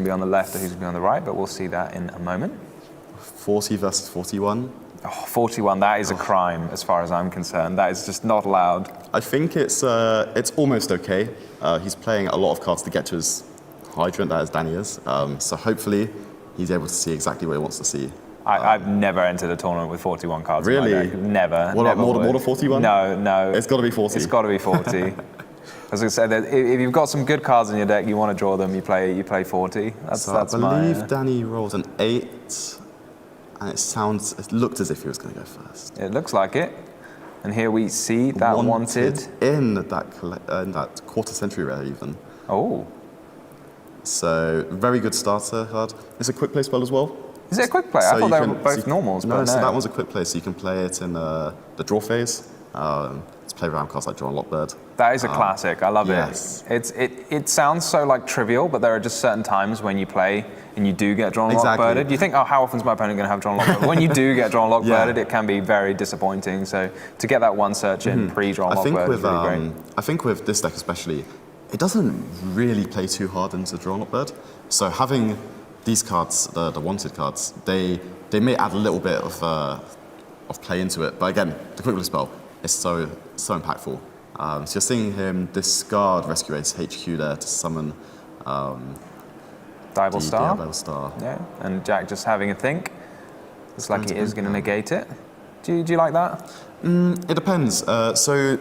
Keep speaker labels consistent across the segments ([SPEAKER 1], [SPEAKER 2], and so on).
[SPEAKER 1] going to be on the left or who's going to be on the right, but we'll see that in a moment.
[SPEAKER 2] 40 versus 41.
[SPEAKER 1] Oh, 41, that is a crime as far as I'm concerned. That is just not allowed.
[SPEAKER 2] I think it's almost okay. He's playing a lot of cards to get to his hydrant, that is Danny is. So hopefully he's able to see exactly what he wants to see.
[SPEAKER 1] I've never entered a tournament with 41 cards
[SPEAKER 2] really?
[SPEAKER 1] in my deck. Never.
[SPEAKER 2] What
[SPEAKER 1] never
[SPEAKER 2] about more than 41?
[SPEAKER 1] No.
[SPEAKER 2] It's got to be 40.
[SPEAKER 1] It's got to be 40. As I said, if you've got some good cards in your deck, you want to draw them, you play 40. That's
[SPEAKER 2] I believe Danny rolled an 8. And it looked as if he was going to go first.
[SPEAKER 1] It looks like it. And here we see that wanted.
[SPEAKER 2] In that quarter century rare even.
[SPEAKER 1] Oh.
[SPEAKER 2] So, very good starter card. It's a quick play spell as well.
[SPEAKER 1] Is it a quick play? I thought they were both normals.
[SPEAKER 2] No, so that one's a quick play, so you can play it in the draw phase. It's play around cards like Draw and Lockbird.
[SPEAKER 1] That is a classic. I love
[SPEAKER 2] yes.
[SPEAKER 1] it. It sounds so like trivial, but there are just certain times when you play and you do get Drawn and Lockbirded. You think, oh, how often is my opponent going to have Drawn and Lockbirded? When you do get Drawn and Lockbirded, it can be very disappointing. So to get that one search in pre-Drawn and Lockbird is really great.
[SPEAKER 2] I think with this deck especially, it doesn't really play too hard into Draw and Lockbird. So having these cards, the wanted cards, they may add a little bit of play into it. But again, the quick play spell is so impactful. So you're seeing him discard Rescue Ace HQ there to summon
[SPEAKER 1] Diablo Star.
[SPEAKER 2] Star.
[SPEAKER 1] Yeah, and Jack just having a think. Looks like he is going to negate it. Do you like that?
[SPEAKER 2] It depends. So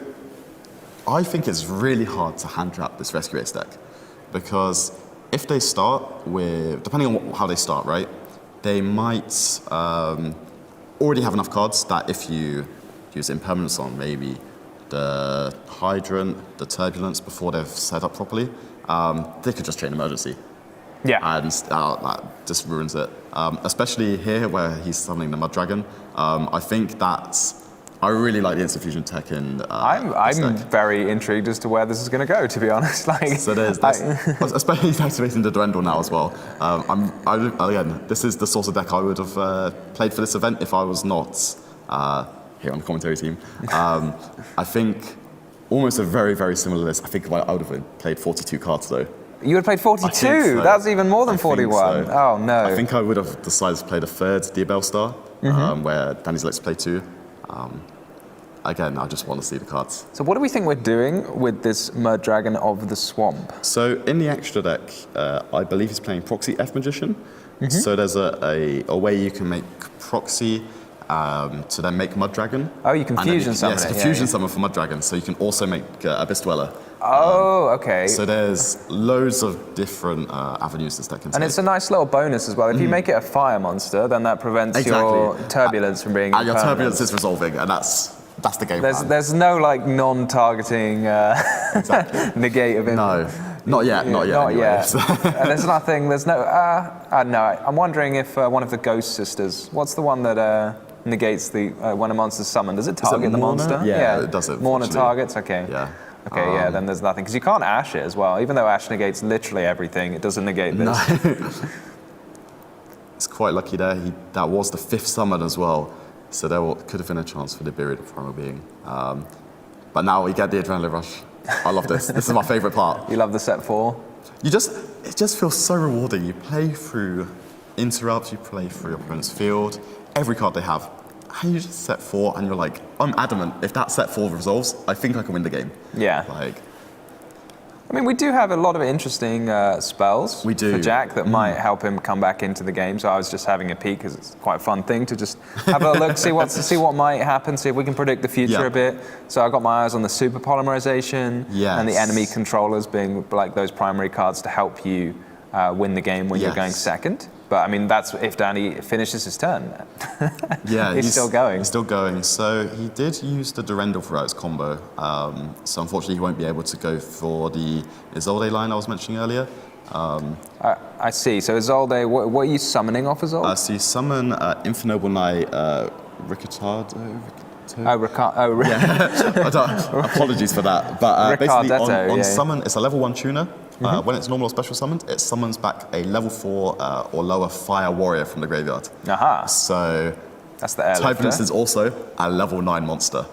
[SPEAKER 2] I think it's really hard to hand trap this Rescue Ace deck because if they start with, depending on how they start, right, they might already have enough cards that if you use impermanence on maybe the Hydrant, the Turbulence before they've set up properly, they could just chain Emergency.
[SPEAKER 1] Yeah.
[SPEAKER 2] And that just ruins it. Especially here where he's summoning the Mud Dragon. I really like the Instant Fusion tech in
[SPEAKER 1] I'm very intrigued as to where this is going to go, to be honest.
[SPEAKER 2] So there's especially he's activating the Durendal now as well. Again, this is the sort of deck I would have played for this event if I was not here on the commentary team. I think almost a very, very similar list. I think I would have played 42 cards though.
[SPEAKER 1] You would have played 42? So. That's even more than 41. So. Oh no.
[SPEAKER 2] I think I would have decided to play the third Diablo Star, where Danny's likes to play 2. Again, I just want to see the cards.
[SPEAKER 1] So what do we think we're doing with this Mud Dragon of the Swamp?
[SPEAKER 2] So in the extra deck, I believe he's playing Proxy F Magician. So there's a way you can make Proxy to then make Mud Dragon.
[SPEAKER 1] Oh, you can fusion summon it.
[SPEAKER 2] Yes, fusion summon for Mud Dragon. So you can also make Abyss Dweller.
[SPEAKER 1] Oh, okay.
[SPEAKER 2] So there's loads of different avenues this deck can take.
[SPEAKER 1] And it's a nice little bonus as well. If you make it a fire monster, then that prevents your Turbulence from being
[SPEAKER 2] and your Turbulence is resolving, and that's the game plan.
[SPEAKER 1] There's no like non-targeting negate of him.
[SPEAKER 2] No, not yet.
[SPEAKER 1] Not yet. And there's nothing. There's no. No. I'm wondering if one of the Ghost Sisters. What's the one that negates the when a monster's summoned? Does it target the monster?
[SPEAKER 2] Yeah, it does.
[SPEAKER 1] Morna targets. Okay.
[SPEAKER 2] Yeah.
[SPEAKER 1] Okay, then there's nothing. Because you can't Ash it as well. Even though Ash negates literally everything, it doesn't negate this.
[SPEAKER 2] No. It's quite lucky there. That was the 5th summon as well. So there could have been a chance for the Buried of Primal Being. But now we get the Adrenaline Rush. I love this. This is my favourite part.
[SPEAKER 1] You love the set 4?
[SPEAKER 2] It just feels so rewarding. You play through Interrupt, you play through your opponent's field, every card they have. And you just set 4 and you're like, I'm adamant, if that set 4 resolves, I think I can win the game.
[SPEAKER 1] Yeah. I mean, we do have a lot of interesting spells for Jack that might help him come back into the game. So I was just having a peek because it's quite a fun thing to just have a look, see what might happen, see if we can predict the future a bit. So I got my eyes on the Super Polymerization and the enemy controllers being like those primary cards to help you win the game when you're going second. But I mean, that's if Danny finishes his turn.
[SPEAKER 2] Yeah,
[SPEAKER 1] he's still going.
[SPEAKER 2] He's still going. So he did use the Durendal throughout his combo. So unfortunately, he won't be able to go for the Isolde line I was mentioning earlier.
[SPEAKER 1] I see. So Isolde, what are you summoning off Isolde?
[SPEAKER 2] So you summon Infernoble Knight Ricardo. Apologies for that. But basically, on summon, it's a level 1 tuner. When it's normal or special summoned, it summons back a level 4 or lower Fire Warrior from the graveyard. So
[SPEAKER 1] that's the airlifter.
[SPEAKER 2] Turbulence is also a level 9 monster.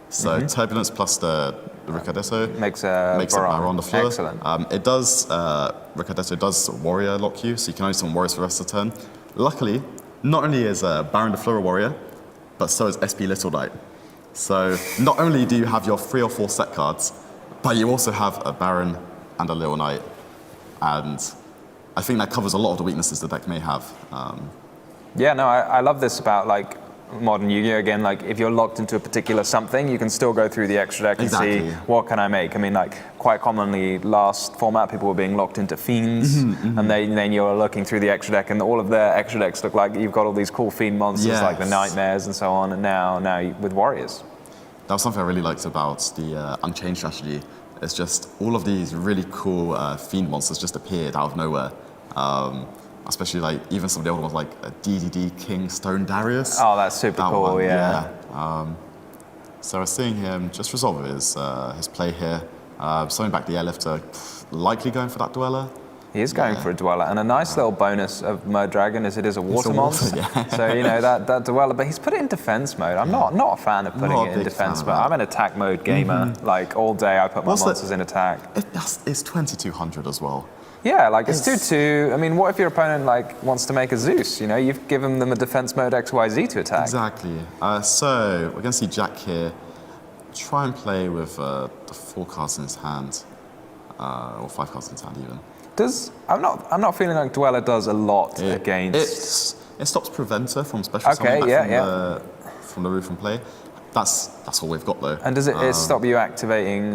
[SPEAKER 2] So Turbulence plus the the Ricardetto.
[SPEAKER 1] Makes a
[SPEAKER 2] Baron de Fleur.
[SPEAKER 1] Excellent.
[SPEAKER 2] It does, Ricardetto does warrior lock you, so you can only summon warriors for the rest of the turn. Luckily, not only is Baron de Fleur a warrior, but so is SP Little Knight. So not only do you have your 3 or 4 set cards, but you also have a Baron and a Little Knight. And I think that covers a lot of the weaknesses the deck may have.
[SPEAKER 1] Yeah, no, I love this about like modern Yu-Gi-Oh! Again, like if you're locked into a particular something, you can still go through the extra deck and see what can I make. I mean, like quite commonly last format, people were being locked into Fiends, and then you're looking through the extra deck, and all of their extra decks look like you've got all these cool Fiend monsters like the Nightmares and so on, and now with Warriors.
[SPEAKER 2] That was something I really liked about the Unchained strategy. It's just all of these really cool Fiend monsters just appeared out of nowhere. Especially like even some of the older ones like a DDD King Stone Darius.
[SPEAKER 1] Oh, that's super cool,
[SPEAKER 2] one,
[SPEAKER 1] yeah.
[SPEAKER 2] So we're seeing him just resolve his play here. Summoning back the Airlifter, likely going for that Dweller.
[SPEAKER 1] He is going for a Dweller, and a nice little bonus of Mud Dragon is it is a water monster. So you know that Dweller, but he's put it in defense mode. I'm not a fan of putting it in defense mode. I'm an attack mode gamer. Like all day, I put my monsters in attack.
[SPEAKER 2] It's 2200 as well.
[SPEAKER 1] Yeah, like it's 2/2. I mean, what if your opponent like wants to make a Zeus? You know, you've given them a defense mode XYZ to attack.
[SPEAKER 2] Exactly. So we're going to see Jack here try and play with the 4 cards in his hand, or 5 cards in his hand even. I'm not feeling like Dweller does a lot against. It stops Preventer from special summoning from the roof and play. That's all we've got though.
[SPEAKER 1] And does it stop you activating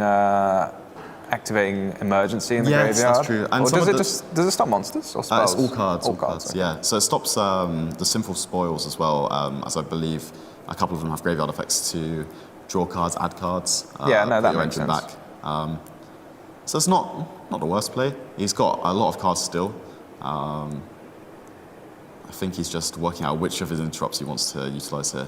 [SPEAKER 1] emergency in the graveyard?
[SPEAKER 2] Yes, that's true. And
[SPEAKER 1] or does it stop monsters or spells?
[SPEAKER 2] It's all cards. All cards.
[SPEAKER 1] Okay.
[SPEAKER 2] Yeah. So it stops the Sinful Spoils as well, as I believe a couple of them have graveyard effects to draw cards, add cards.
[SPEAKER 1] That makes sense.
[SPEAKER 2] Back. So it's not the worst play. He's got a lot of cards still. I think he's just working out which of his interrupts he wants to utilize here.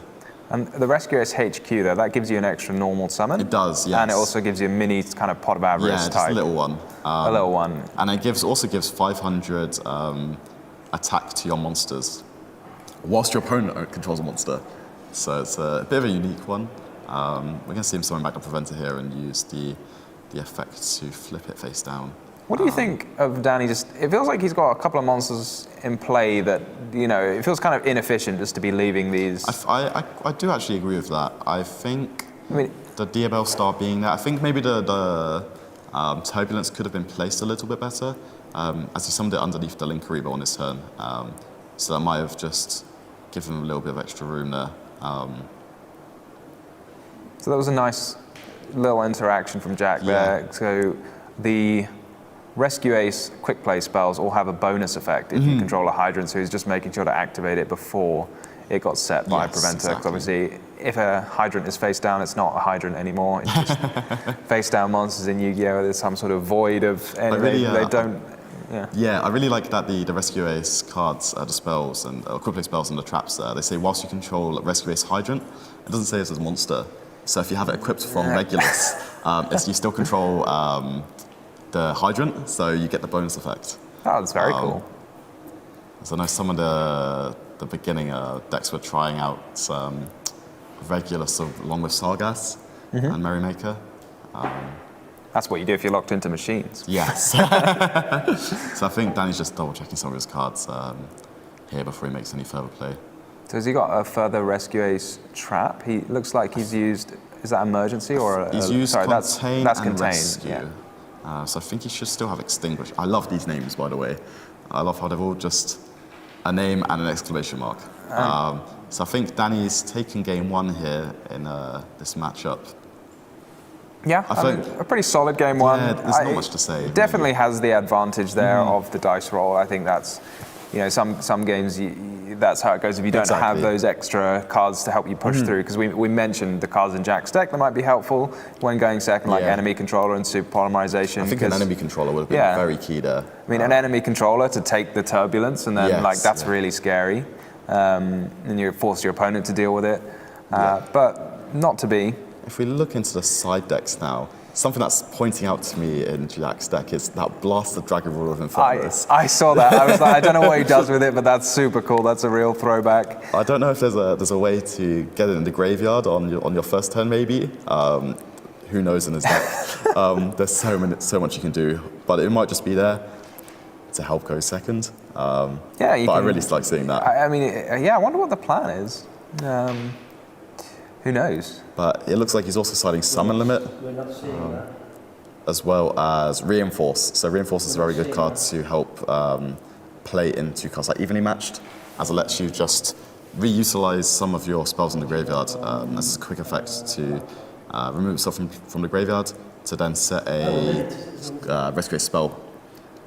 [SPEAKER 1] And the Rescue Ace HQ though, that gives you an extra normal summon.
[SPEAKER 2] It does, yes.
[SPEAKER 1] And it also gives you a mini kind of Pot of Avarice type.
[SPEAKER 2] Yeah, just a little one.
[SPEAKER 1] A little one.
[SPEAKER 2] And it also gives 500 attack to your monsters, whilst your opponent controls a monster. So it's a bit of a unique one. We're going to see him summon back the Preventer here and use the effect to flip it face down.
[SPEAKER 1] What do you think of Danny? It feels like he's got a couple of monsters in play that, you know, it feels kind of inefficient just to be leaving these.
[SPEAKER 2] I do actually agree with that. I think the Diabell Star being there, I think maybe the Turbulence could have been placed a little bit better, as he summoned it underneath the Linkariba on his turn. So that might have just given him a little bit of extra room there.
[SPEAKER 1] So that was a nice little interaction from Jack there. So the Rescue Ace quick play spells all have a bonus effect if you control a Hydrant, so he's just making sure to activate it before it got set by Preventer. Because obviously, if a Hydrant is face down, it's not a Hydrant anymore. It's just face down monsters in Yu-Gi-Oh! There's some sort of void of energy. They don't.
[SPEAKER 2] Yeah, I really like that the Rescue Ace cards, the spells and quick play spells and the traps there. They say whilst you control Rescue Ace Hydrant, it doesn't say it's a monster. So if you have it equipped from Regulus, you still control the Hydrant, so you get the bonus effect.
[SPEAKER 1] Oh, that's very cool.
[SPEAKER 2] So I know some of the beginning decks were trying out Regulus along with Sargass and Merrymaker.
[SPEAKER 1] That's what you do if you're locked into machines.
[SPEAKER 2] Yes. So I think Danny's just double checking some of his cards here before he makes any further play.
[SPEAKER 1] So has he got a further Rescue Ace trap? He looks like he's used. Is that emergency or?
[SPEAKER 2] He's used Contain
[SPEAKER 1] that's
[SPEAKER 2] and
[SPEAKER 1] contain.
[SPEAKER 2] Rescue.
[SPEAKER 1] Yeah.
[SPEAKER 2] So I think he should still have Extinguish. I love these names, by the way. I love how they've all just a name and an exclamation mark. So I think Danny's taking game 1 here in this matchup.
[SPEAKER 1] Yeah, I mean, a pretty solid game 1.
[SPEAKER 2] Yeah, there's not much to say.
[SPEAKER 1] Definitely has the advantage there of the dice roll. I think that's, you know, some games that's how it goes if you don't have those extra cards to help you push through. Because we mentioned the cards in Jack's deck that might be helpful when going second, like Enemy Controller and Super Polymerization.
[SPEAKER 2] I think an Enemy Controller would have been very key there.
[SPEAKER 1] I mean, an Enemy Controller to take the Turbulence and then that's really scary. And you force your opponent to deal with it. But not to be.
[SPEAKER 2] If we look into the side decks now, something that's pointing out to me in Jack's deck is that Blasted Dragon Ruler of Infernus.
[SPEAKER 1] I saw that. I was like, I don't know what he does with it, but that's super cool. That's a real throwback.
[SPEAKER 2] I don't know if there's a way to get it in the graveyard on your first turn, maybe. who knows in his deck. There's so much you can do, but it might just be there to help go second.
[SPEAKER 1] Yeah,
[SPEAKER 2] but I really like seeing that.
[SPEAKER 1] I mean, yeah, I wonder what the plan is. Who knows?
[SPEAKER 2] But it looks like he's also siding Summon Limit,
[SPEAKER 3] We're not seeing that.
[SPEAKER 2] as well as Reinforce. So Reinforce is a very good card to help play into cards like Evenly Matched, as it lets you just reutilize some of your spells in the graveyard as a quick effect to remove itself from the graveyard to then set a Rescue spell.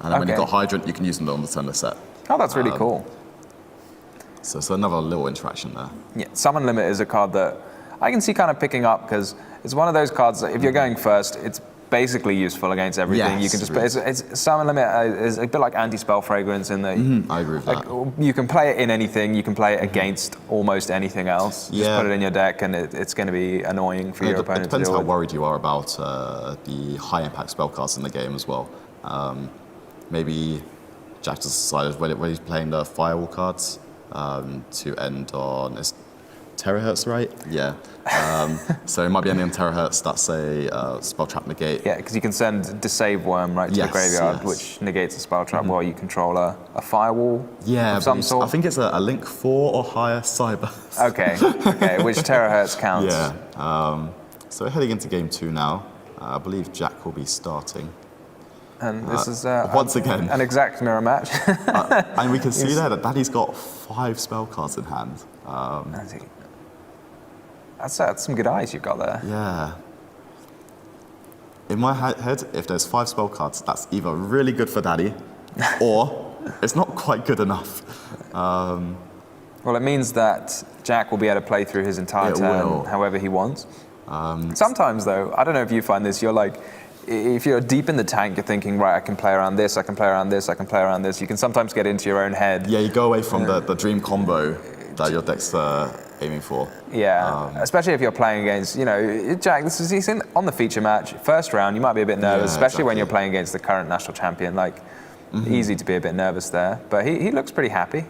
[SPEAKER 2] And then when you've got Hydrant, you can use them on the turn they're set.
[SPEAKER 1] Oh, that's really cool.
[SPEAKER 2] So it's another little interaction there.
[SPEAKER 1] Yeah, Summon Limit is a card that I can see kind of picking up because it's one of those cards that if you're going first, it's basically useful against everything.
[SPEAKER 2] Yes,
[SPEAKER 1] you can just Summon Limit is a bit like anti-spell fragrance in that
[SPEAKER 2] I agree with that.
[SPEAKER 1] you can play it in anything, you can play it against almost anything else. Just put it in your deck and it's going to be annoying for your opponent.
[SPEAKER 2] It depends
[SPEAKER 1] to deal
[SPEAKER 2] how
[SPEAKER 1] with.
[SPEAKER 2] worried you are about the high impact spell cards in the game as well. Maybe Jack just decided when he's playing the Firewall cards to end on Terahertz, right? Yeah. So it might be ending on Terahertz. That's a spell trap negate.
[SPEAKER 1] Yeah, because you can send Disave Worm right to the graveyard, which negates a spell trap while you control a firewall of some sort.
[SPEAKER 2] I think it's a link 4 or higher cyber.
[SPEAKER 1] Okay, which Terahertz counts.
[SPEAKER 2] Yeah. So we're heading into game 2 now. I believe Jack will be starting.
[SPEAKER 1] And this is
[SPEAKER 2] once again
[SPEAKER 1] an exact mirror match.
[SPEAKER 2] and we can see there that Daddy's got 5 spell cards in hand.
[SPEAKER 1] That's some good eyes you've got there.
[SPEAKER 2] Yeah. In my head, if there's 5 spell cards, that's either really good for Daddy, or it's not quite good enough.
[SPEAKER 1] Well, it means that Jack will be able to play through his entire turn however he wants. Sometimes, though, I don't know if you find this, you're like, if you're deep in the tank, you're thinking, right, I can play around this, I can play around this, I can play around this. You can sometimes get into your own head.
[SPEAKER 2] Yeah, you go away from the dream combo that your deck's aiming for.
[SPEAKER 1] Yeah, especially if you're playing against, Jack, he's on the feature match. First round, you might be a bit nervous, especially when you're playing against the current national champion. Easy to be a bit nervous there. But he looks pretty happy,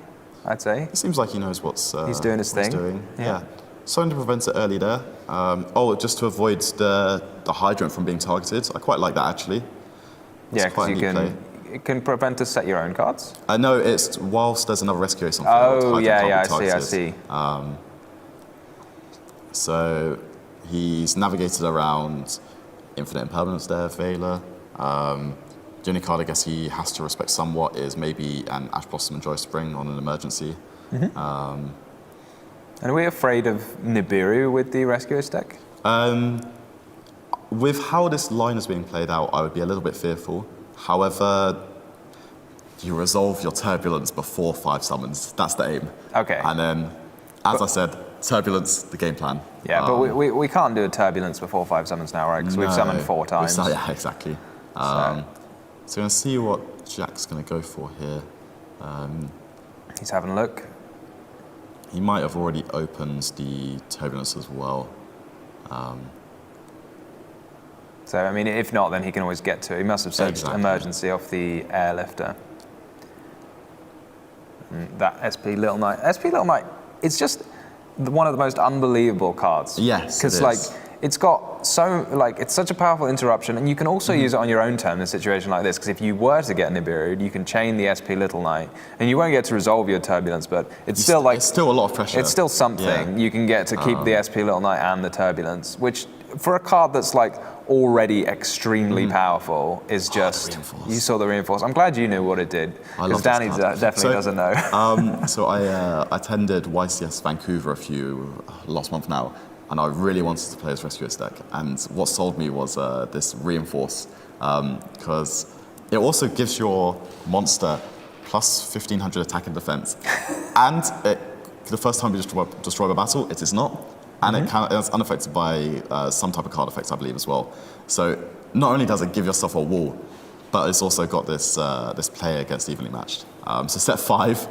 [SPEAKER 1] I'd say.
[SPEAKER 2] It seems like he knows he's
[SPEAKER 1] doing his thing.
[SPEAKER 2] Doing. Yeah. Something to prevent it early there. Just to avoid the Hydrant from being targeted. I quite like that, actually.
[SPEAKER 1] Yeah, because it can prevent us set your own cards?
[SPEAKER 2] No, it's whilst there's another Rescue Ace on
[SPEAKER 1] field. Oh, yeah, I see.
[SPEAKER 2] So he's navigated around Infinite Impermanence there, Veiler. The only card I guess he has to respect somewhat is maybe an Ash Blossom and Joy Spring on an emergency.
[SPEAKER 1] And are we afraid of Nibiru with the Rescuers deck?
[SPEAKER 2] With how this line is being played out, I would be a little bit fearful. However, you resolve your Turbulence before 5 summons. That's the aim.
[SPEAKER 1] Okay.
[SPEAKER 2] And then, I said, Turbulence, the game plan.
[SPEAKER 1] Yeah, but we can't do a Turbulence before 5 summons now, right? Because we've summoned 4 times.
[SPEAKER 2] Yeah, exactly. So we're going to see what Jack's going to go for here.
[SPEAKER 1] He's having a look.
[SPEAKER 2] He might have already opened the Turbulence as well.
[SPEAKER 1] So, I mean, if not, then he can always get to it. He must have said emergency off the Airlifter. And that SP Little Knight. SP Little Knight, it's just one of the most unbelievable cards.
[SPEAKER 2] Yes,
[SPEAKER 1] because it's got it's such a powerful interruption, and you can also use it on your own turn in a situation like this, because if you were to get Nibiru, you can chain the SP Little Knight, and you won't get to resolve your Turbulence, but it's still
[SPEAKER 2] a lot of pressure.
[SPEAKER 1] It's still something. You can get to keep the SP Little Knight and the Turbulence, which for a card that's already extremely powerful is just, you saw the Reinforce. I'm glad you knew what it did, because Danny definitely doesn't know.
[SPEAKER 2] So I attended YCS Vancouver last month now, and I really wanted to play this Rescuers deck. And what sold me was this Reinforce, because it also gives your monster plus 1500 attack and defense. And the first time you destroy a battle, it is not. And it's unaffected by some type of card effects, I believe, as well. So not only does it give yourself a wall, but it's also got this player against Evenly Matched. So set 5,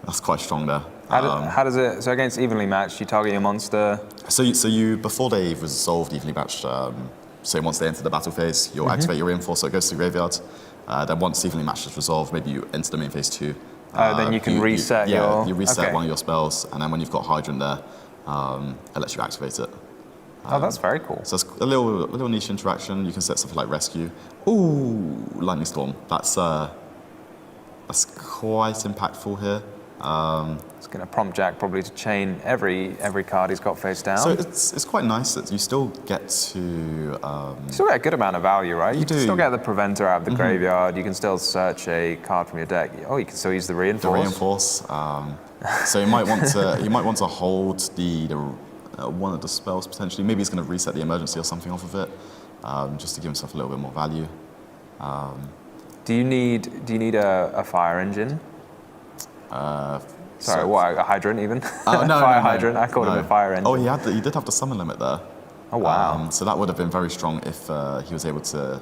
[SPEAKER 2] that's quite strong there.
[SPEAKER 1] How does it? So against Evenly Matched, you target your monster.
[SPEAKER 2] So you before they've resolved Evenly Matched, so once they enter the battle phase, you'll activate your Reinforce, so it goes to the graveyard. Then once Evenly Matched is resolved, maybe you enter the main phase 2.
[SPEAKER 1] Then you can reset
[SPEAKER 2] you reset one of your spells, and then when you've got Hydrant there, it lets you activate it.
[SPEAKER 1] Oh, that's very cool.
[SPEAKER 2] So it's a little niche interaction. You can set something like rescue. Ooh, lightning storm. That's quite impactful here.
[SPEAKER 1] It's going to prompt Jack probably to chain every card he's got face down.
[SPEAKER 2] So it's quite nice that you still get to...
[SPEAKER 1] you still get a good amount of value, right? You can still get the preventer out of the graveyard. You can still search a card from your deck. Oh, you can still use the reinforce.
[SPEAKER 2] The reinforce. So you might want to hold the one of the spells potentially. Maybe he's going to reset the emergency or something off of it, just to give himself a little bit more value.
[SPEAKER 1] Do you need a fire engine? Sorry, what, a hydrant even?
[SPEAKER 2] No,
[SPEAKER 1] fire hydrant. I called him a fire engine.
[SPEAKER 2] Oh, he did have the summon limit there.
[SPEAKER 1] Oh wow!
[SPEAKER 2] So that would have been very strong if he was able to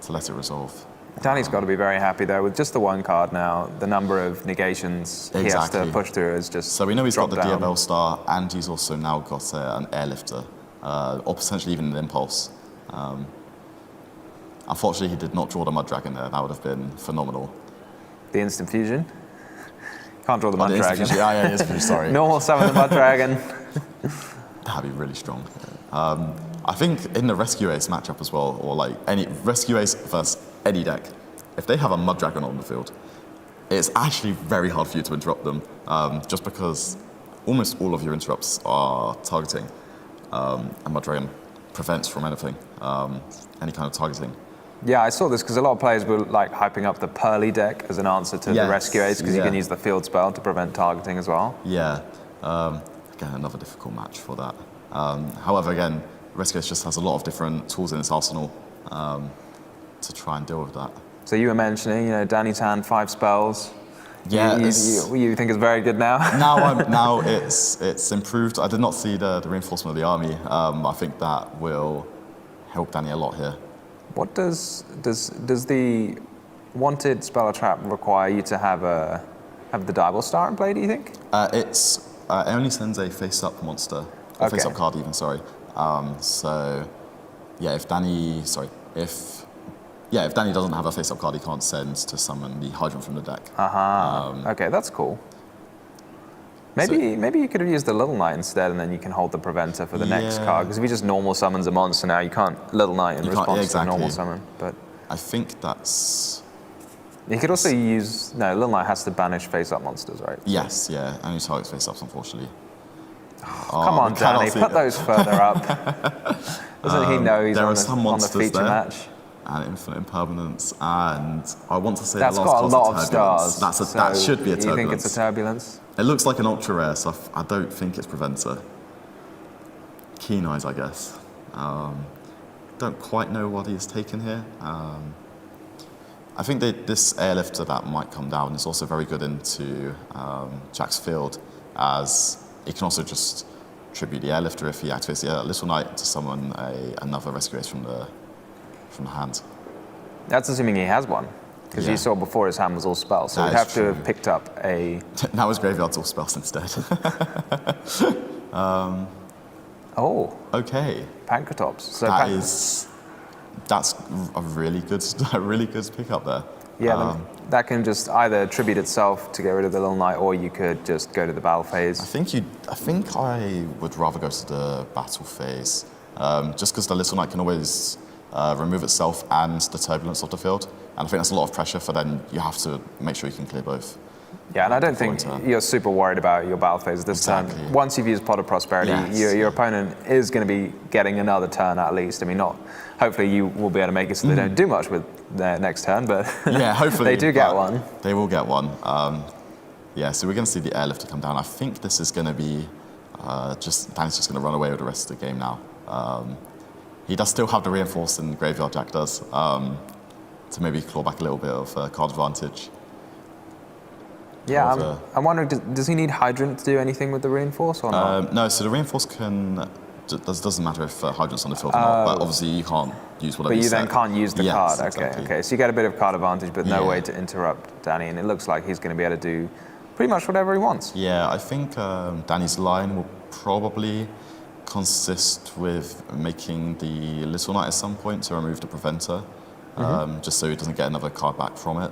[SPEAKER 2] let it resolve.
[SPEAKER 1] Danny's got to be very happy though with just the one card now. The number of negations he has to push through is just.
[SPEAKER 2] So we know he's got the
[SPEAKER 1] down.
[SPEAKER 2] DML star, and he's also now got an airlifter, or potentially even an impulse. Unfortunately, he did not draw the Mud Dragon there. That would have been phenomenal.
[SPEAKER 1] The instant fusion. Can't draw the Mud Dragon.
[SPEAKER 2] Yeah, he is. Sorry.
[SPEAKER 1] Normal summon the Mud Dragon.
[SPEAKER 2] That'd be really strong. I think in the Rescue Ace matchup as well, or like any Rescue Ace versus any deck, if they have a Mud Dragon on the field, it's actually very hard for you to interrupt them, just because almost all of your interrupts are targeting, and Mud Dragon prevents from anything, any kind of targeting.
[SPEAKER 1] Yeah, I saw this because a lot of players were like hyping up the Pearly deck as an answer to the Rescue Ace because you can use the field spell to prevent targeting as well.
[SPEAKER 2] Yeah, again, another difficult match for that. However, again, Rescue Ace just has a lot of different tools in its arsenal to try and deal with that.
[SPEAKER 1] So you were mentioning, Danny's hand, 5 spells.
[SPEAKER 2] Yeah,
[SPEAKER 1] you think it's very good now?
[SPEAKER 2] Now it's improved. I did not see the reinforcement of the army. I think that will help Danny a lot here.
[SPEAKER 1] What does the wanted spell or trap require you to have the Diabol Star in play? Do you think?
[SPEAKER 2] It only sends a face-up monster, or face-up card even. Sorry. So yeah, if Danny doesn't have a face-up card, he can't send to summon the Hydrant from the deck.
[SPEAKER 1] Okay, that's cool. Maybe you could have used the Little Knight instead, and then you can hold the preventer for the next card. Because if he just normal summons a monster now, you can't Little Knight in response to a normal summon. But
[SPEAKER 2] I think that's...
[SPEAKER 1] You could also use... No, Little Knight has to banish face-up monsters, right?
[SPEAKER 2] Yes, yeah. Only targets face-ups, unfortunately.
[SPEAKER 1] Come on, Danny, put those further up. Doesn't he know he's on the feature match?
[SPEAKER 2] And infinite impermanence, and I want to say
[SPEAKER 1] that's
[SPEAKER 2] the last
[SPEAKER 1] got a lot of stars.
[SPEAKER 2] That should be a turbulence.
[SPEAKER 1] You think it's a turbulence?
[SPEAKER 2] It looks like an ultra rare, so I don't think it's preventer. Keen Eyes, I guess. Don't quite know what he's taken here. I think this airlifter that might come down is also very good into Jack's field, as it can also just tribute the airlifter if he activates the Little Knight to summon another Rescue Ace from the hand.
[SPEAKER 1] That's assuming he has one, because you saw before his hand was all spells, so he'd have to have picked up a...
[SPEAKER 2] Now his graveyard's all spells instead.
[SPEAKER 1] Oh.
[SPEAKER 2] Okay.
[SPEAKER 1] Pancratops. So
[SPEAKER 2] that's a really good pickup there.
[SPEAKER 1] Yeah, that can just either tribute itself to get rid of the Little Knight, or you could just go to the battle phase.
[SPEAKER 2] I think I would rather go to the battle phase, just because the Little Knight can always remove itself and the turbulence of the field, and I think that's a lot of pressure. For then you have to make sure you can clear both. Yeah,
[SPEAKER 1] and I don't think you're super worried about your battle phase this turn. Once you've used Pot of Prosperity, your opponent is going to be getting another turn at least. I mean, hopefully you will be able to make it so they don't do much with their next turn, but
[SPEAKER 2] yeah, hopefully
[SPEAKER 1] they do get one.
[SPEAKER 2] They will get one. Yeah, so we're going to see the airlifter come down. I think this is going to be Danny's just going to run away with the rest of the game now. He does still have the reinforce in Graveyard, Jack does, to maybe claw back a little bit of card advantage.
[SPEAKER 1] Yeah, I'm wondering, does he need Hydrant to do anything with the reinforce or not?
[SPEAKER 2] No, so the reinforce doesn't matter if Hydrant's on the field or not, but obviously you can't use whatever you set.
[SPEAKER 1] But you then can't use the card,
[SPEAKER 2] exactly.
[SPEAKER 1] Okay, so you get a bit of card advantage, but no way to interrupt Danny, and it looks like he's going to be able to do pretty much whatever he wants.
[SPEAKER 2] Yeah, I think Danny's line will probably consist with making the Little Knight at some point to remove the preventer, just so he doesn't get another card back from it.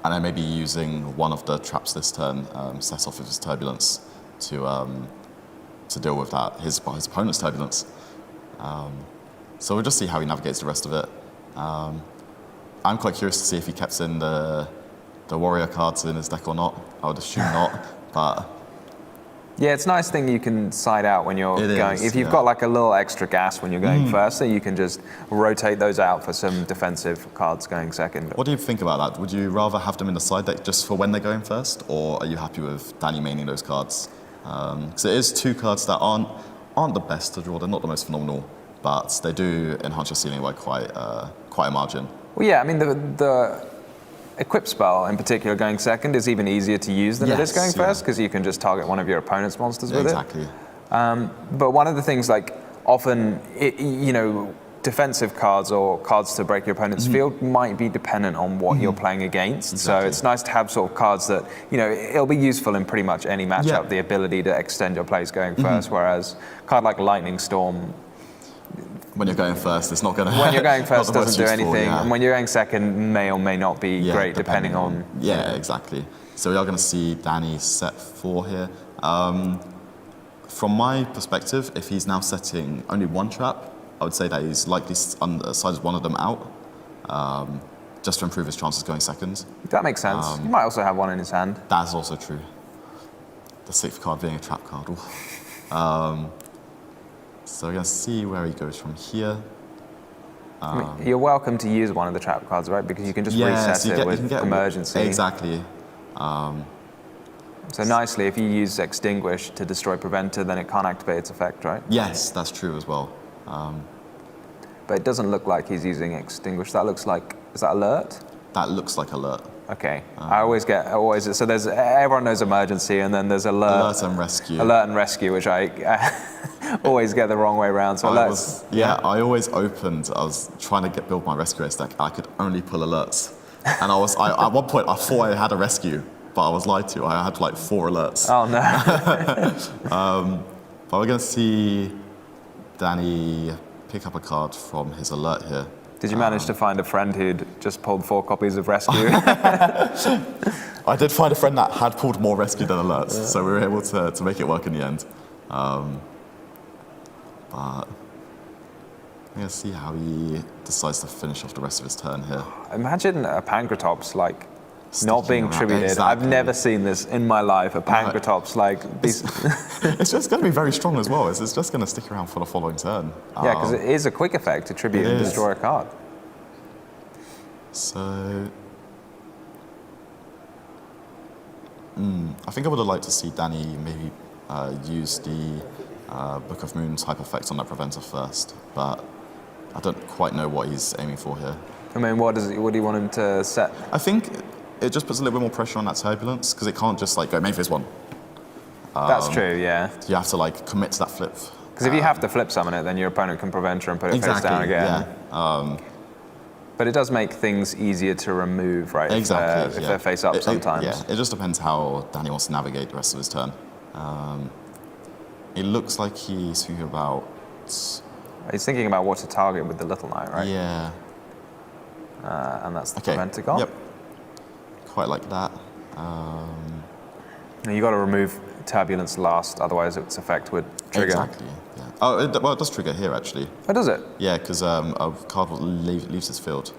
[SPEAKER 2] And then maybe using one of the traps this turn, set off with his turbulence to to deal with that, his opponent's turbulence. So we'll just see how he navigates the rest of it. I'm quite curious to see if he kept in the warrior cards in his deck or not. I would assume not, but...
[SPEAKER 1] Yeah, it's a nice thing you can side out when you're going. If you've got like a little extra gas when you're going first, then you can just rotate those out for some defensive cards going second.
[SPEAKER 2] What do you think about that? Would you rather have them in the side deck just for when they're going first, or are you happy with Danny maining those cards? Because it is 2 cards that aren't the best to draw. They're not the most phenomenal, but they do enhance your ceiling by quite a margin.
[SPEAKER 1] Well, yeah, I mean, the equip spell in particular going second is even easier to use than it is going first, because you can just target one of your opponent's monsters with it.
[SPEAKER 2] Exactly.
[SPEAKER 1] But one of the things, like, often, defensive cards or cards to break your opponent's field might be dependent on what you're playing against.
[SPEAKER 2] Exactly.
[SPEAKER 1] So it's nice to have sort of cards that, it'll be useful in pretty much any matchup, the ability to extend your plays going first, whereas a card like Lightning Storm,
[SPEAKER 2] when you're going first, it's not going to...
[SPEAKER 1] When you're going first, doesn't do
[SPEAKER 2] useful,
[SPEAKER 1] anything, and when you're going second, may or may not be great, depending on...
[SPEAKER 2] Yeah, exactly. So we are going to see Danny set 4 here. From my perspective, if he's now setting only 1 trap, I would say that he's likely sided one of them out, just to improve his chances going second.
[SPEAKER 1] That makes sense. He might also have one in his hand.
[SPEAKER 2] That's also true. The 6th card being a trap card. So we're going to see where he goes from here.
[SPEAKER 1] I mean, you're welcome to use one of the trap cards, right? Because you can just reset it with emergency.
[SPEAKER 2] Exactly.
[SPEAKER 1] So nicely, if you use Extinguish to destroy Preventer, then it can't activate its effect, right?
[SPEAKER 2] Yes, that's true as well.
[SPEAKER 1] But it doesn't look like he's using Extinguish. That looks like, is that Alert?
[SPEAKER 2] That looks like Alert.
[SPEAKER 1] Okay. So there's, everyone knows Emergency, and then there's Alert
[SPEAKER 2] and Rescue.
[SPEAKER 1] Alert and Rescue, which I always get the wrong way around. So
[SPEAKER 2] I always opened, I was trying to build my Rescue deck. I could only pull Alerts. And at one point, I thought I had a Rescue, but I was lied to. I had like 4 Alerts.
[SPEAKER 1] Oh, no.
[SPEAKER 2] But we're going to see Danny pick up a card from his Alert here.
[SPEAKER 1] Did you manage to find a friend who'd just pulled 4 copies of Rescue?
[SPEAKER 2] I did find a friend that had pulled more Rescue than Alerts, so we were able to make it work in the end. But we're going to see how he decides to finish off the rest of his turn here.
[SPEAKER 1] Imagine a Pankratops, like, not being
[SPEAKER 2] around.
[SPEAKER 1] tributed.
[SPEAKER 2] Exactly.
[SPEAKER 1] I've never seen this in my life, a Pankratops, like...
[SPEAKER 2] It's just going to be very strong as well. It's just going to stick around for the following turn.
[SPEAKER 1] Yeah, because it is a quick effect to tribute and destroy a card.
[SPEAKER 2] So... I think I would have liked to see Danny maybe use the Book of Moon's hype effect on that Preventer first, but I don't quite know what he's aiming for here.
[SPEAKER 1] I mean, what do you want him to set?
[SPEAKER 2] I think it just puts a little bit more pressure on that Turbulence, because it can't just like go main phase 1.
[SPEAKER 1] That's true, yeah.
[SPEAKER 2] You have to like commit to that flip.
[SPEAKER 1] Because if you have to flip summon it, then your opponent can Preventer and put it face down again.
[SPEAKER 2] Yeah.
[SPEAKER 1] But it does make things easier to remove, right?
[SPEAKER 2] Exactly.
[SPEAKER 1] If they're face up sometimes.
[SPEAKER 2] It just depends how Danny wants to navigate the rest of his turn. It looks like he's thinking about...
[SPEAKER 1] He's thinking about what to target with the Little Knight, right?
[SPEAKER 2] Yeah.
[SPEAKER 1] And that's the Preventer gone.
[SPEAKER 2] Yep. Quite like that.
[SPEAKER 1] You got to remove Turbulence last, otherwise its effect would trigger.
[SPEAKER 2] Exactly. Yeah. Oh, it does trigger here actually.
[SPEAKER 1] Oh, does it?
[SPEAKER 2] Yeah, because a card leaves his field.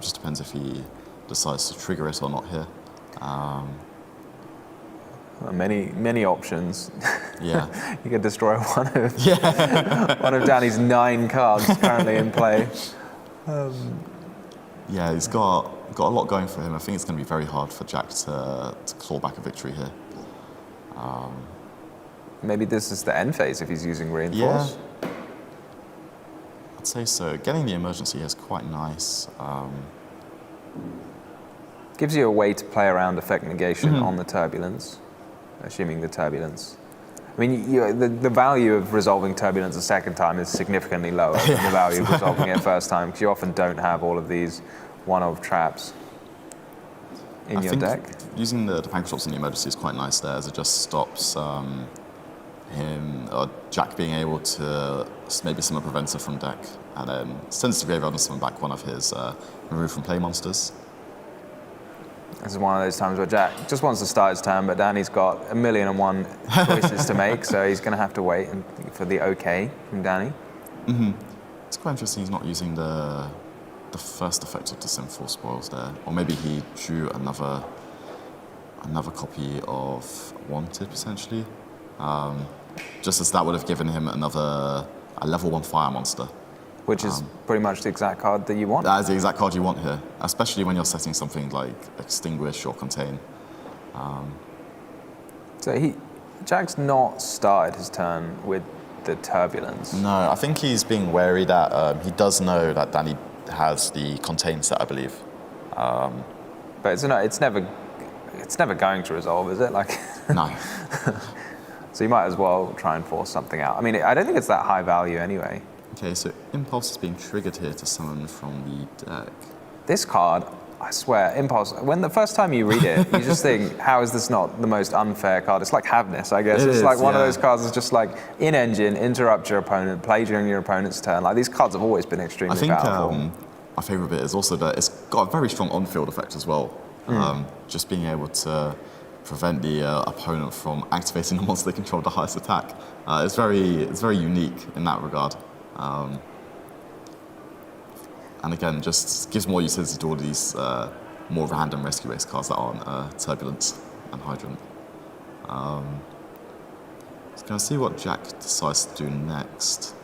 [SPEAKER 2] Just depends if he decides to trigger it or not here.
[SPEAKER 1] Many options.
[SPEAKER 2] Yeah.
[SPEAKER 1] You could destroy one of Danny's 9 cards currently in play.
[SPEAKER 2] Yeah, he's got a lot going for him. I think it's going to be very hard for Jack to claw back a victory here.
[SPEAKER 1] Maybe this is the end phase if he's using Reinforce.
[SPEAKER 2] Yeah. I'd say so. Getting the emergency here is quite nice.
[SPEAKER 1] Gives you a way to play around effect negation on the Turbulence, assuming the Turbulence. I mean, the value of resolving Turbulence a second time is significantly lower than the value of resolving it first time, because you often don't have all of these one-off traps in your deck.
[SPEAKER 2] Using the Pankratops in the emergency is quite nice there, as it just stops him or Jack being able to maybe summon a Preventer from deck, and then sends to graveyard and summon back one of his remove from play monsters.
[SPEAKER 1] This is one of those times where Jack just wants to start his turn, but Danny's got 1,000,001 choices to make, so he's going to have to wait for the OK from Danny.
[SPEAKER 2] It's quite interesting he's not using the first effect of the Sinful Spoils there. Or maybe he drew another copy of Wanted, potentially. Just as that would have given him a level 1 fire monster.
[SPEAKER 1] Which is pretty much the exact card that you want.
[SPEAKER 2] That is the exact card you want here, especially when you're setting something like Extinguish or Contain.
[SPEAKER 1] So Jack's not started his turn with the Turbulence.
[SPEAKER 2] No, I think he's being wary that he does know that Danny has the Contain set, I believe.
[SPEAKER 1] But it's never going to resolve, is it? Like
[SPEAKER 2] No.
[SPEAKER 1] So you might as well try and force something out. I mean, I don't think it's that high value anyway.
[SPEAKER 2] Okay, so Impulse is being triggered here to summon from the deck.
[SPEAKER 1] This card, I swear, Impulse, when the first time you read it, you just think, how is this not the most unfair card? It's like Havness, I guess. It's like one of those cards that's just like, in-engine, interrupt your opponent, play during your opponent's turn. Like, these cards have always been extremely powerful.
[SPEAKER 2] My favourite bit is also that it's got a very strong on-field effect as well. Just being able to prevent the opponent from activating the monster they control the highest attack. It's very unique in that regard. And again, just gives more utility to all these more random rescue race cards that aren't Turbulence and Hydrant. So going to see what Jack decides to do next.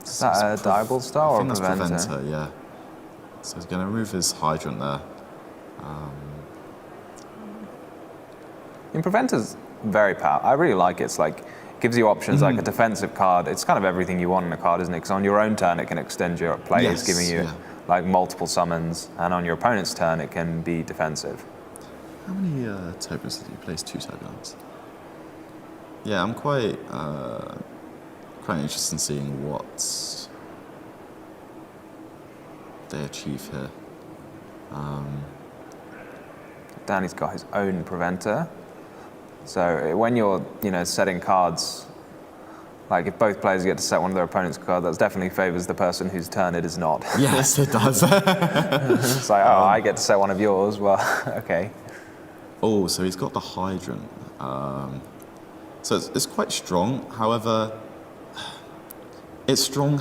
[SPEAKER 1] Is that a Diable Star or a Preventer?
[SPEAKER 2] I think that's Preventer, yeah. So he's going to remove his Hydrant there.
[SPEAKER 1] Preventer's very powerful. I really like it. It's like, gives you options like a defensive card. It's kind of everything you want in a card, isn't it? Because on your own turn, it can extend your play, it's giving you like multiple summons, and on your opponent's turn, it can be defensive.
[SPEAKER 2] How many Turbulence did you place? 2 Turbulence. Yeah, I'm quite interested in seeing what they achieve here.
[SPEAKER 1] Danny's got his own Preventer. So when you're, setting cards, like if both players get to set one of their opponent's card, that definitely favors the person whose turn it is not.
[SPEAKER 2] Yes, it does.
[SPEAKER 1] It's like, I get to set one of yours. Well, okay.
[SPEAKER 2] Oh, so he's got the Hydrant. So it's quite strong. However, it's strong.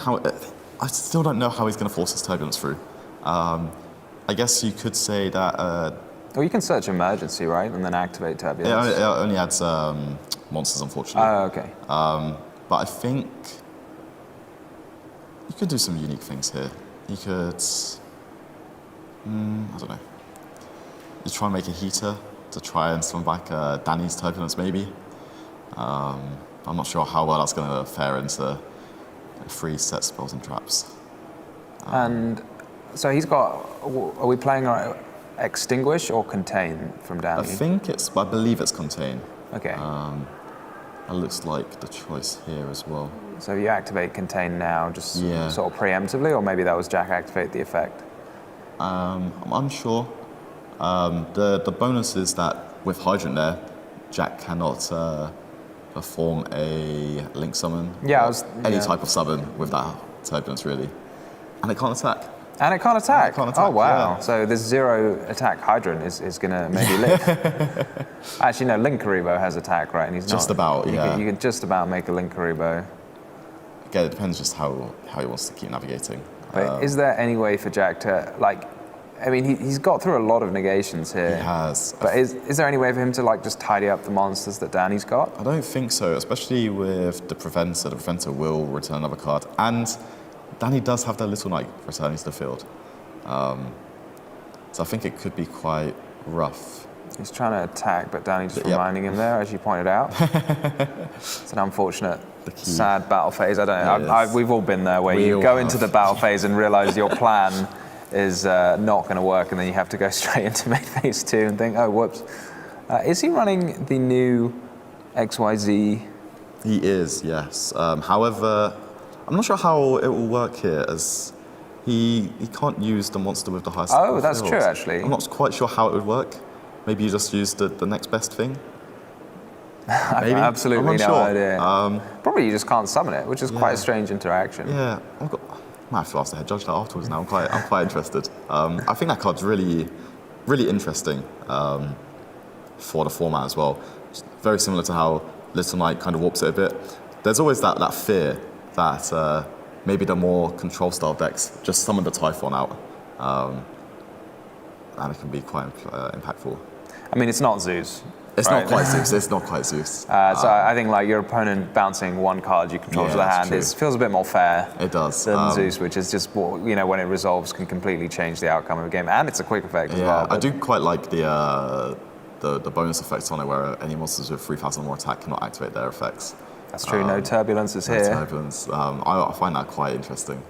[SPEAKER 2] I still don't know how he's going to force his Turbulence through. I guess you could say that.
[SPEAKER 1] Well, you can search Emergency, right, and then activate Turbulence.
[SPEAKER 2] Yeah, it only adds monsters, unfortunately.
[SPEAKER 1] Oh, okay.
[SPEAKER 2] But I think you could do some unique things here. You could, I don't know. You try and make a heater to try and summon back Danny's Turbulence, maybe. I'm not sure how well that's going to fare into 3 set spells and traps.
[SPEAKER 1] And so he's got. Are we playing Extinguish or Contain from Danny?
[SPEAKER 2] I believe it's Contain.
[SPEAKER 1] Okay.
[SPEAKER 2] That looks like the choice here as well.
[SPEAKER 1] So you activate Contain now, just sort of preemptively, or maybe that was Jack activate the effect?
[SPEAKER 2] I'm unsure. The bonus is that with Hydrant there, Jack cannot perform a Link Summon. Any type of summon with that Turbulence, really. And it can't attack.
[SPEAKER 1] And it can't attack? Oh, wow.
[SPEAKER 2] Yeah.
[SPEAKER 1] So this 0 attack Hydrant is going to maybe live. Actually, no, Linkaribo has attack, right? And he's
[SPEAKER 2] just
[SPEAKER 1] not.
[SPEAKER 2] About,
[SPEAKER 1] you can just about make a Linkaribo.
[SPEAKER 2] Again, it depends just how he wants to keep navigating.
[SPEAKER 1] But is there any way for Jack to, he's got through a lot of negations here.
[SPEAKER 2] He has.
[SPEAKER 1] But is there any way for him to, just tidy up the monsters that Danny's got?
[SPEAKER 2] I don't think so, especially with the Preventer. The Preventer will return another card. And Danny does have that Little Knight returning to the field. So I think it could be quite rough.
[SPEAKER 1] He's trying to attack, but Danny just reminding him there, as you pointed out. It's an unfortunate, sad battle phase. I don't know. We've all been there, where you go into the battle phase and realize your plan is not going to work, and then you have to go straight into main phase 2 and think, oh, whoops. Is he running the new XYZ?
[SPEAKER 2] He is, yes. However, I'm not sure how it will work here, as he can't use the monster with the highest.
[SPEAKER 1] Oh, that's true, actually.
[SPEAKER 2] I'm not quite sure how it would work. Maybe you just use the next best thing.
[SPEAKER 1] I've absolutely no idea. Probably you just can't summon it, which is quite a strange interaction.
[SPEAKER 2] Yeah, I might have to ask the head judge that afterwards. Now I'm quite interested. I think that card's really really interesting for the format as well. Very similar to how Little Knight kind of warps it a bit. There's always that fear that maybe the more control style decks just summon the Typhon out, and it can be quite impactful.
[SPEAKER 1] I mean, it's not Zeus.
[SPEAKER 2] It's
[SPEAKER 1] right?
[SPEAKER 2] not quite Zeus. It's not quite Zeus.
[SPEAKER 1] So I think like your opponent bouncing one card you control to the hand feels a bit more fair.
[SPEAKER 2] It does.
[SPEAKER 1] Than Zeus, which is just when it resolves can completely change the outcome of a game, and it's a quick effect as well.
[SPEAKER 2] I do quite like the bonus effects on it, where any monsters with 3,000 more attack cannot activate their effects.
[SPEAKER 1] That's true. No turbulence is here.
[SPEAKER 2] No turbulence. I find that quite interesting.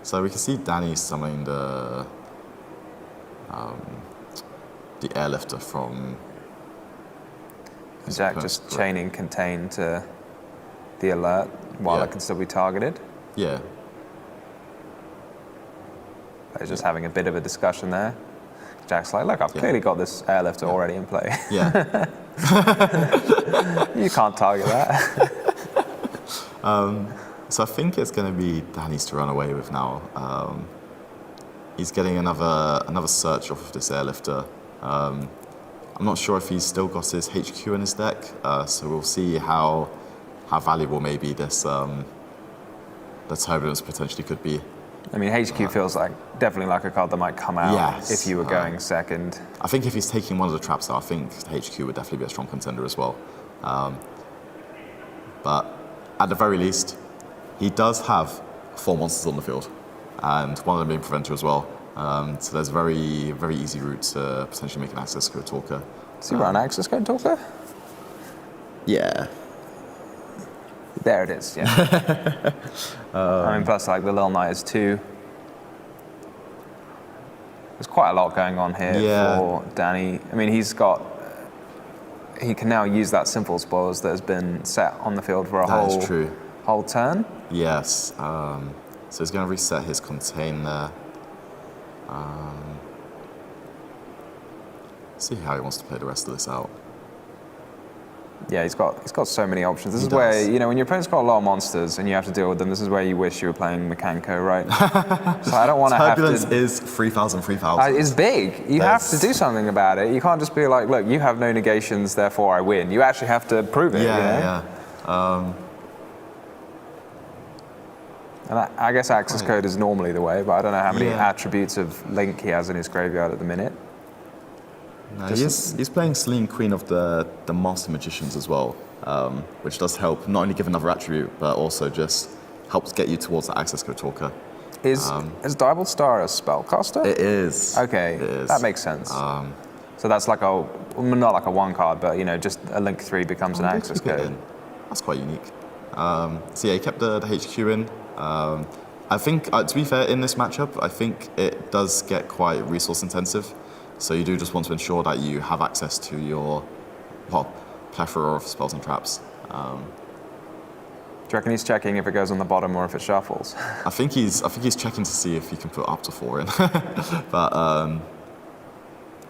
[SPEAKER 2] So we can see Danny summoning the airlifter from.
[SPEAKER 1] Jack just chaining contain to the alert while it can still be targeted.
[SPEAKER 2] Yeah.
[SPEAKER 1] They're just having a bit of a discussion there. Jack's like, look, I've clearly got this airlifter already in play.
[SPEAKER 2] Yeah.
[SPEAKER 1] You can't target that.
[SPEAKER 2] So I think it's going to be Danny's to run away with now. He's getting another search off of this airlifter. I'm not sure if he's still got his HQ in his deck, so we'll see how valuable maybe this the turbulence potentially could be.
[SPEAKER 1] I mean, HQ feels definitely like a card that might come out if you were going second.
[SPEAKER 2] I think if he's taking one of the traps out, I think HQ would definitely be a strong contender as well. But at the very least, he does have 4 monsters on the field, and one of them being Preventer as well. So there's a very, very easy route to potentially make an access code talker.
[SPEAKER 1] Does he run access code talker?
[SPEAKER 2] Yeah.
[SPEAKER 1] There it is, yeah. I mean, plus the Little Knight is 2. There's quite a lot going on here for Danny. I mean, he can now use that simple spoils that has been set on the field for a whole turn.
[SPEAKER 2] Yes. So he's going to reset his contain there. See how he wants to play the rest of this out.
[SPEAKER 1] Yeah, he's got so many options. This is where, when your opponent's got a lot of monsters and you have to deal with them, this is where you wish you were playing Mekanko, right? So I don't want to have to...
[SPEAKER 2] Turbulence is 3,000.
[SPEAKER 1] It's big. You have to do something about it. You can't just be like, look, you have no negations, therefore I win. You actually have to prove it, And I guess access code is normally the way, but I don't know how many attributes of Link he has in his graveyard at the minute.
[SPEAKER 2] No, he's playing Selene, Queen of the Master Magicians as well, which does help not only give another attribute, but also just helps get you towards the access code talker.
[SPEAKER 1] Is Diebold Star a spellcaster?
[SPEAKER 2] It is.
[SPEAKER 1] Okay,
[SPEAKER 2] it is.
[SPEAKER 1] That makes sense. So that's not like a 1 card, but just a Link 3 becomes an access code.
[SPEAKER 2] That's quite unique. So yeah, he kept the HQ in. I think, to be fair, in this matchup, I think it does get quite resource intensive. So you do just want to ensure that you have access to your, plethora of spells and traps.
[SPEAKER 1] Do you reckon he's checking if it goes on the bottom or if it shuffles?
[SPEAKER 2] I think he's checking to see if he can put up to 4 in, but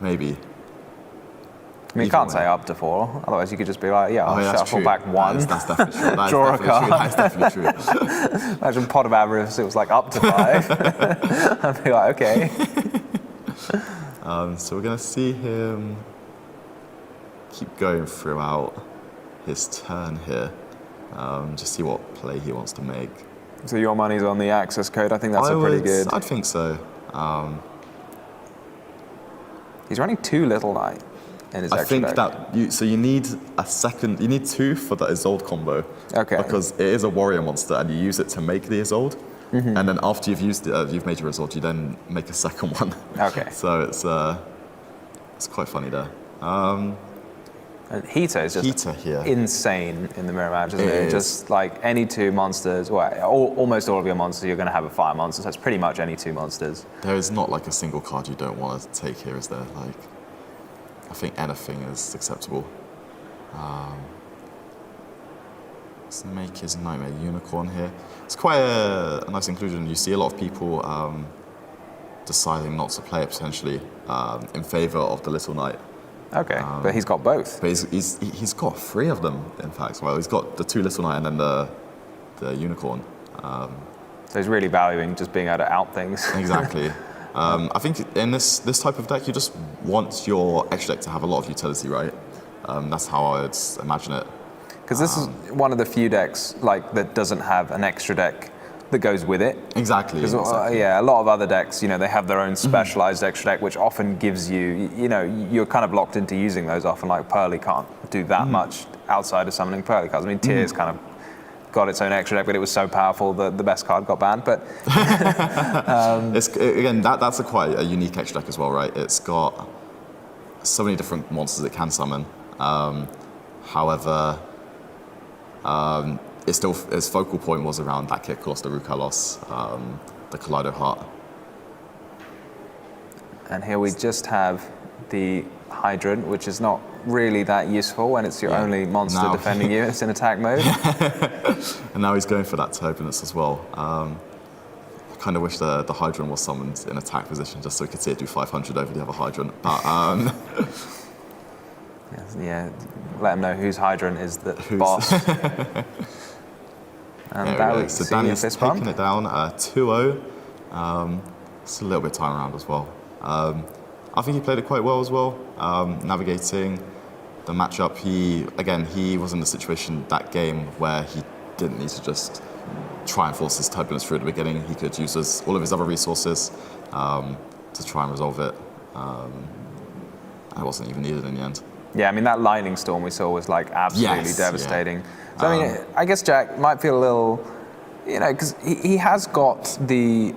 [SPEAKER 2] maybe.
[SPEAKER 1] I mean, you can't say up to 4, otherwise you could just be like, I'll shuffle back 1.
[SPEAKER 2] That's definitely true.
[SPEAKER 1] Draw a card.
[SPEAKER 2] That's definitely true.
[SPEAKER 1] Imagine Pot of Avarice, it was up to 5. I'd be like, okay.
[SPEAKER 2] So we're going to see him keep going throughout his turn here. Just see what play he wants to make.
[SPEAKER 1] So your money's on the access code. I think that's pretty good.
[SPEAKER 2] I'd think so.
[SPEAKER 1] He's running 2 Little Knight in his
[SPEAKER 2] extra
[SPEAKER 1] deck.
[SPEAKER 2] That you need a second. You need 2 for the Isolde combo.
[SPEAKER 1] Okay.
[SPEAKER 2] Because it is a warrior monster, and you use it to make the Isolde. Mm-hmm. And then after you've used it, you've made your result, you then make a second one.
[SPEAKER 1] Okay.
[SPEAKER 2] So it's quite funny there.
[SPEAKER 1] And Hito is just insane in the mirror match, isn't it? Just any 2 monsters, almost all of your monsters, you're going to have a fire monster, so it's pretty much any 2 monsters.
[SPEAKER 2] There is not a single card you don't want to take here, is there? I think anything is acceptable. Let's make his Nightmare Unicorn here. It's quite a nice inclusion. You see a lot of people deciding not to play it potentially in favor of the Little Knight.
[SPEAKER 1] Okay, but he's got both.
[SPEAKER 2] But he's got 3 of them, in fact. Well, he's got the 2 Little Knight and then the Unicorn.
[SPEAKER 1] So he's really valuing just being able to out things.
[SPEAKER 2] Exactly. I think in this type of deck, you just want your extra deck to have a lot of utility, right? That's how I would imagine it.
[SPEAKER 1] Because this is one of the few decks like that doesn't have an extra deck that goes with it.
[SPEAKER 2] Exactly.
[SPEAKER 1] Yeah, a lot of other decks, they have their own specialized extra deck, which often gives you, you're kind of locked into using those often. Like Pearly can't do that much outside of summoning Pearly cards. I mean, Tears kind of got its own extra deck, but it was so powerful that the best card got banned. But
[SPEAKER 2] again, that's quite a unique extra deck as well, right? It's got so many different monsters it can summon. However, its focal point was around that Kikos, the Rukalos, the Kaleido Heart.
[SPEAKER 1] And here we just have the Hydrant, which is not really that useful when it's your only monster defending you. It's in attack mode.
[SPEAKER 2] And now he's going for that Turbulence as well. I kind of wish the Hydrant was summoned in attack position just so we could see it do 500 over the other Hydrant. But
[SPEAKER 1] yeah, let him know whose Hydrant is the boss. And
[SPEAKER 2] there
[SPEAKER 1] that
[SPEAKER 2] we go. So Danny's taking it down 2-0. It's a little bit time around as well. I think he played it quite well as well, navigating the matchup. He was in a situation that game where he didn't need to just try and force his Turbulence through at the beginning. He could use all of his other resources to try and resolve it. And it wasn't even needed in the end.
[SPEAKER 1] Yeah, I mean, that Lightning Storm we saw was like absolutely devastating. Yeah. So, I mean, I guess Jack might feel a little, because he has got the